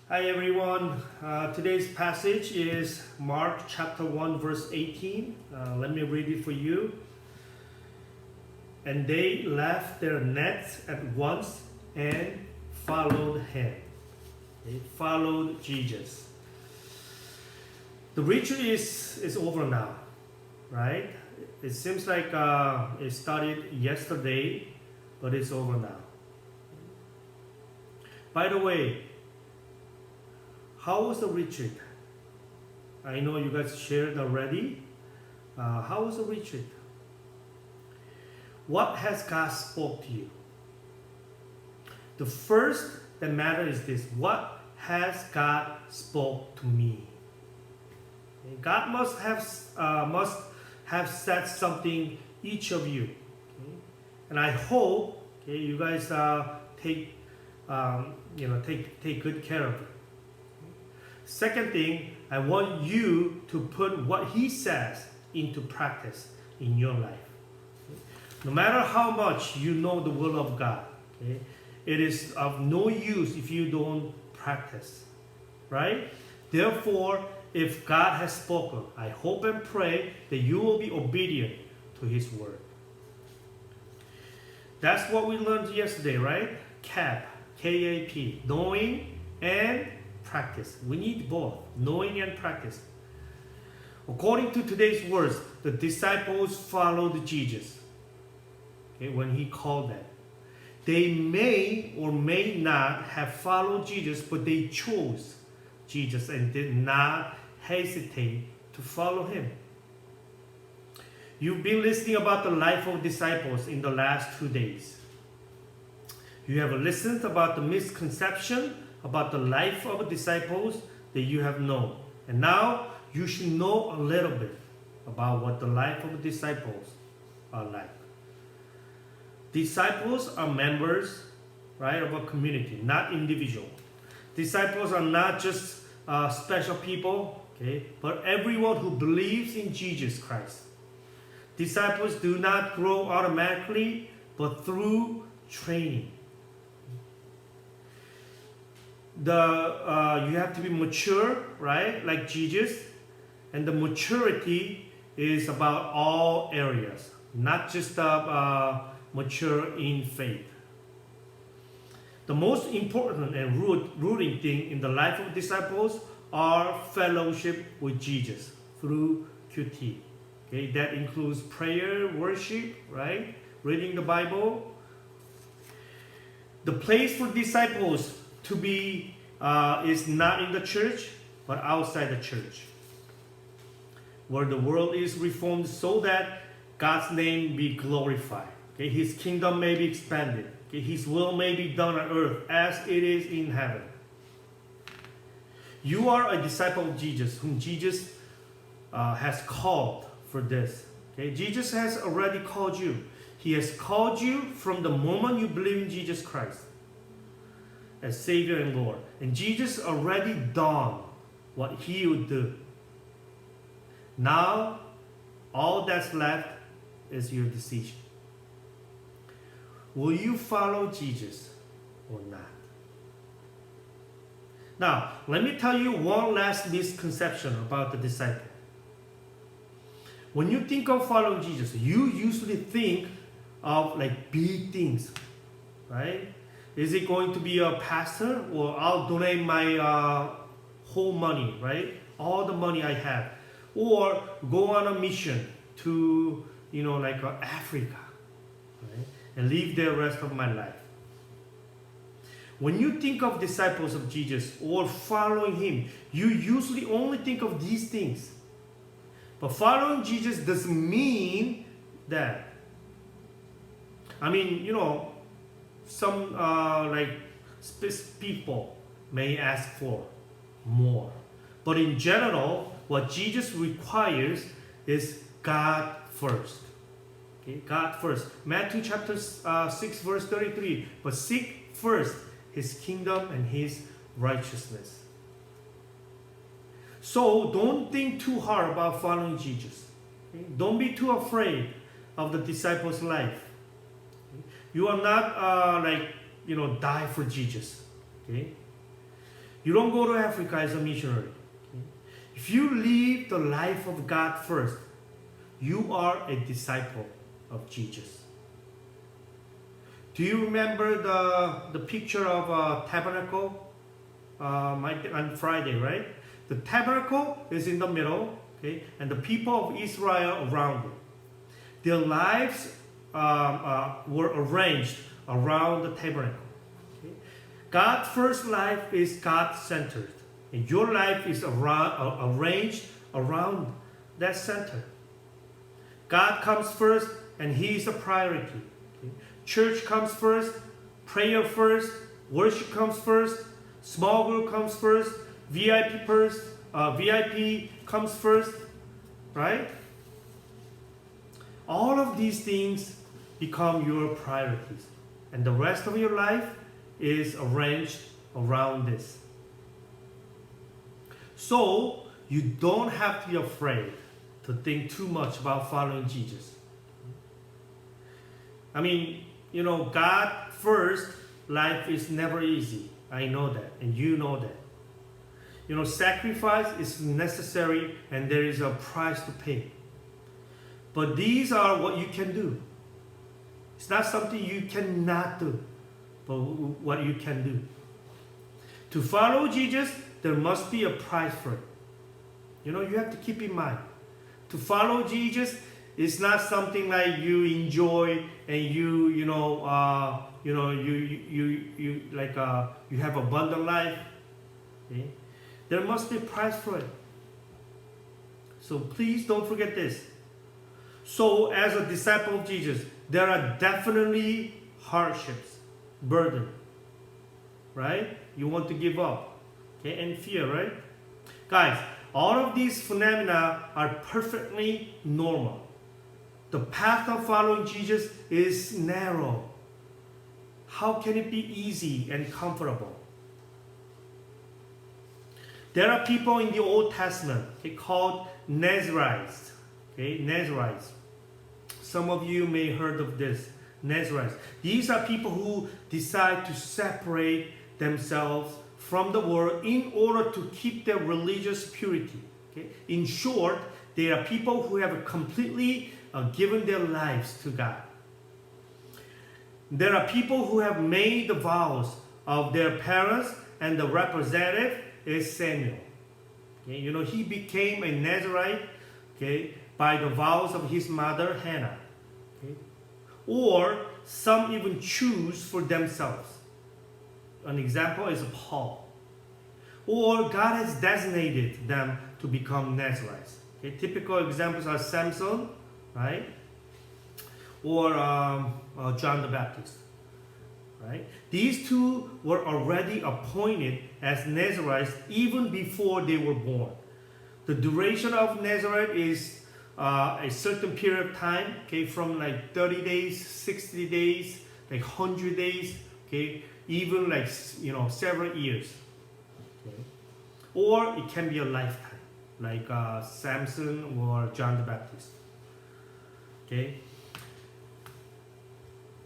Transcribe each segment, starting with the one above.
Hi everyone. Today's passage is Mark chapter 1 verse 18. Let me read it for you. And they left their nets at once and followed him. They followed Jesus. The retreat is over now, right? It seems like it started yesterday, but it's over now. By the way, how was the retreat? I know you guys shared already. How was the retreat? What has God spoke to you? The first that matters is this: what has God spoke to me? God must have said something each of you, okay? And I hope you guys take good care of it. Second thing, I want you to put what he says into practice in your life. No matter how much you know the will of God, okay, it is of no use if you don't practice, right? Therefore, if God has spoken, I hope and pray that you will be obedient to his word. That's what we learned yesterday, right? CAP, K-A-P, knowing and practice. We need both, knowing and practice. According to today's words, the disciples followed Jesus, okay, when he called them. They may or may not have followed Jesus, but they chose Jesus and did not hesitate to follow him. You've been listening about the life of disciples in the last 2 days. You have listened about the misconception about the life of disciples that you have known. And now you should know a little bit about what the life of disciples are like. Disciples are members, right, of a community, not individual. Disciples are not just special people, okay, but everyone who believes in Jesus Christ. Disciples do not grow automatically, but through training. You have to be mature, right, like Jesus, and the maturity is about all areas, not just mature in faith. The most important and rooting thing in the life of disciples are fellowship with Jesus through QT. Okay, that includes prayer, worship, right, reading the Bible. The place for disciples to be is not in the church, but outside the church, where the world is reformed so that God's name be glorified. Okay, his kingdom may be expanded. Okay, his will may be done on earth as it is in heaven. You are a disciple of Jesus, whom Jesus has called for this. Okay, Jesus has already called you. He has called you from the moment you believe in Jesus Christ as Savior and Lord. And Jesus already done what he would do. Now, all that's left is your decision. Will you follow Jesus or not? Now, let me tell you one last misconception about the disciple. When you think of following Jesus, you usually think of like big things, right? Is it going to be a pastor, or I'll donate my whole money, right? All the money I have. Or go on a mission to, Africa, right? And live there the rest of my life. When you think of disciples of Jesus or following him, you usually only think of these things. But following Jesus doesn't mean that. Some people may ask for more. But in general, what Jesus requires is God first. Okay? God first. Matthew chapter 6 verse 33. But seek first his kingdom and his righteousness. So don't think too hard about following Jesus. Okay? Don't be too afraid of the disciples' life. Okay? You are not die for Jesus. Okay? You don't go to Africa as a missionary. If you live the life of God first, you are a disciple of Jesus. Do you remember the picture of a tabernacle on Friday, right? The tabernacle is in the middle, okay, and the people of Israel around it. Their lives were arranged around the tabernacle. Okay? God's first life is God-centered, and your life is arranged around that center. God comes first, and He is a priority. Okay? Church comes first, prayer first, worship comes first, small group comes first, VIP comes first, right? All of these things become your priorities, and the rest of your life is arranged around this. So you don't have to be afraid to think too much about following Jesus. I mean, God first life is never easy. I know that, and you know that. Sacrifice is necessary, and there is a price to pay. But these are what you can do. It's not something you cannot do, but what you can do. To follow Jesus, there must be a price for it. You have to keep in mind. To follow Jesus is not something like you enjoy and you have abundant life. Okay? There must be a price for it. So please don't forget this. So as a disciple of Jesus, there are definitely hardships, burden, right? You want to give up, okay, and fear, right? Guys, all of these phenomena are perfectly normal. The path of following Jesus is narrow. How can it be easy and comfortable? There are people in the Old Testament called Nazarites. Okay, Nazarites. Some of you may have heard of this. Nazarites. These are people who decide to separate themselves from the world in order to keep their religious purity. Okay? In short, they are people who have completely given their lives to God. There are people who have made the vows of their parents, and the representative is Samuel. Okay? He became a Nazarite, okay, by the vows of his mother Hannah. Okay? Or some even choose for themselves. An example is Paul. Or God has designated them to become Nazarites. Okay? Typical examples are Samson, right? Or John the Baptist. Right? These two were already appointed as Nazarites even before they were born. The duration of Nazarite is a certain period of time, okay, from like 30 days, 60 days, like 100 days, okay, even like several years. Okay. Or it can be a lifetime, like Samson or John the Baptist. Okay.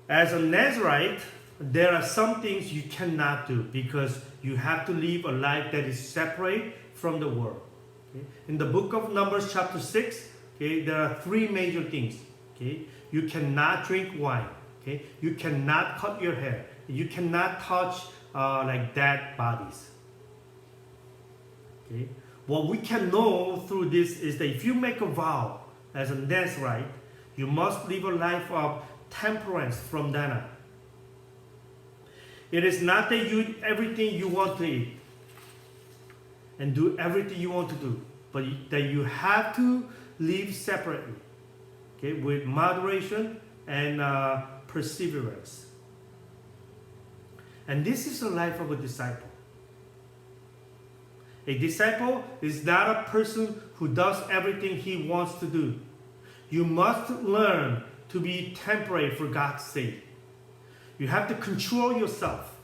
As a Nazarite, there are some things you cannot do because you have to live a life that is separate from the world. Okay? In the book of Numbers chapter 6, okay, there are three major things. Okay? You cannot drink wine. Okay? You cannot cut your hair. You cannot touch like dead bodies. Okay? What we can know through this is that if you make a vow as a Nazarite, you must live a life of temperance from then on. It is not that you eat everything you want to eat and do everything you want to do, but that you have to live separately, okay, with moderation and perseverance. And this is the life of a disciple. A disciple is not a person who does everything he wants to do. You must learn to be temperate for God's sake. You have to control yourself.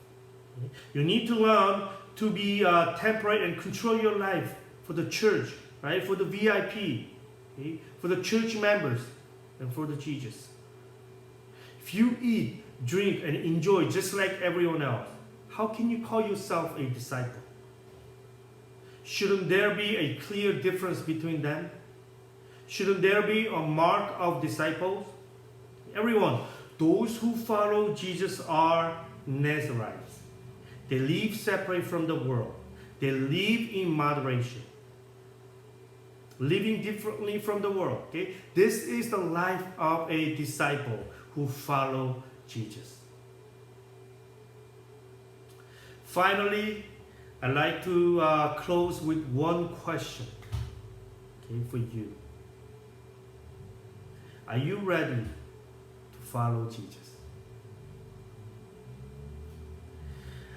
You need to learn to be temperate and control your life for the church, right? For the VIP, okay? For the church members, and for the Jesus. If you eat, drink, and enjoy just like everyone else, how can you call yourself a disciple? Shouldn't there be a clear difference between them? Shouldn't there be a mark of disciples? Everyone, those who follow Jesus are Nazarites. They live separate from the world. They live in moderation. Living differently from the world. Okay? This is the life of a disciple who follow Jesus. Finally, I'd like to close with one question, okay, for you. Are you ready to follow Jesus?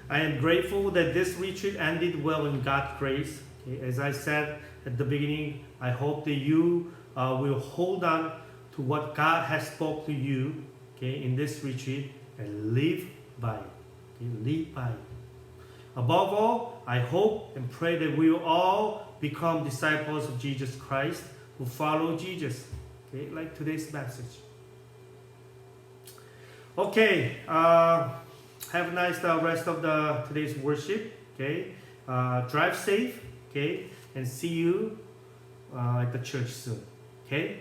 I am grateful that this retreat ended well in God's grace. Okay, as I said at the beginning, I hope that you will hold on to what God has spoke to you, okay, in this retreat and live by it. Okay, live by it. Above all, I hope and pray that we will all become disciples of Jesus Christ who follow Jesus. Okay, like today's message. Okay, have a nice rest of today's worship. Okay, drive safe. Okay, and see you at the church soon. Okay.